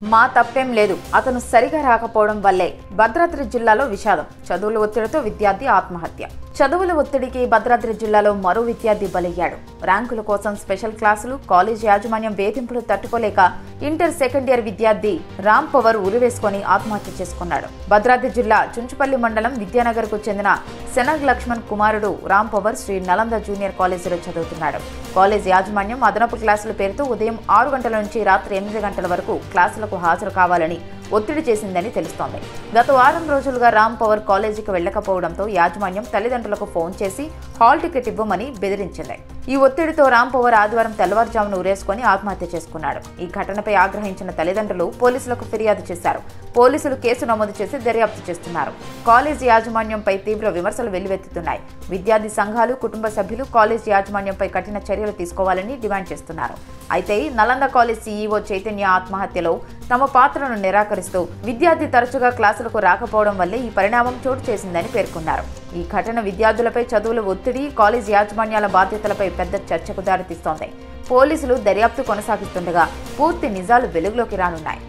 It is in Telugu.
మా తప్పేం లేదు అతను సరిగా రాకపోవడం వల్లే భద్రాద్రి జిల్లాలో విషాదం చదువుల ఒత్తిడితో విద్యార్థి ఆత్మహత్య చదువుల ఒత్తిడికి భద్రాద్రి జిల్లాలో మరో విద్యార్థి బలయ్యాడు ర్యాంకుల కోసం స్పెషల్ క్లాసులు కాలేజ్ యాజమాన్యం వేధింపులు తట్టుకోలేక ఇంటర్ సెకండ్ ఇయర్ విద్యార్థి రామ్ పవర్ ఉరివేసుకొని ఆత్మహత్య చేసుకున్నాడు భద్రాద్రి జిల్లా చుంచుపల్లి మండలం విద్యానగర్ కు చెందిన సెనగ్ లక్ష్మణ్ కుమారుడు రామ్ పవర్ శ్రీ నలంద జూనియర్ కాలేజీలో చదువుతున్నాడు కాలేజ్ యాజమాన్యం అదనపు క్లాసుల పేరుతో ఉదయం 6 గంటల నుంచి రాత్రి 8 గంటల వరకు క్లాసులకు హాజరు కావాలని ఒత్తిడి చేసిందని తెలుస్తోంది గత వారం రోజులుగా రామ్ పవర్ కాలేజీకి వెళ్లకపోవడంతో యాజమాన్యం తల్లిదండ్రులకు ఫోన్ చేసి హాల్ టికెట్ ఇవ్వమని బెదిరించింది ఈ ఒత్తిడితో రామ్ పవర్ ఆదివారం తెల్లవారుజామున ఉరేసుకొని ఆత్మహత్య చేసుకున్నాడు ఈ ఘటనపై ఆగ్రహించిన తల్లిదండ్రులు పోలీసులకు ఫిర్యాదు చేశారు పోలీసులు కేసు నమోదు చేసి దర్యాప్తు చేస్తున్నారు కాలేజ్ యాజమాన్యంపై తీవ్ర విమర్శలు వెల్లువెత్తుతున్నాయి విద్యార్థి సంఘాలు కుటుంబ సభ్యులు కాలేజ్ యాజమాన్యంపై కఠిన చర్యలు తీసుకోవాలని డిమాండ్ చేస్తున్నారు అయితే నలంద కాలేజ్ సీఈఓ చైతన్య ఆత్మహత్యలో తమ పాత్రను నిరాకరిస్తూ విద్యార్థి తరచుగా క్లాసులకు రాకపోవడం వల్లే ఈ పరిణామం చోటు చేసిందని పేర్కొన్నారు ఈ ఘటన విద్యార్థులపై చదువుల ఒత్తిడి కాలేజ్ యాజమాన్యాల బాధ్యతలపై పెద్ద చర్చకు దారితీస్తోంది పోలీసులు దర్యాప్తు కొనసాగిస్తుండగా పూర్తి నిజాలు వెలుగులోకి రానున్నాయి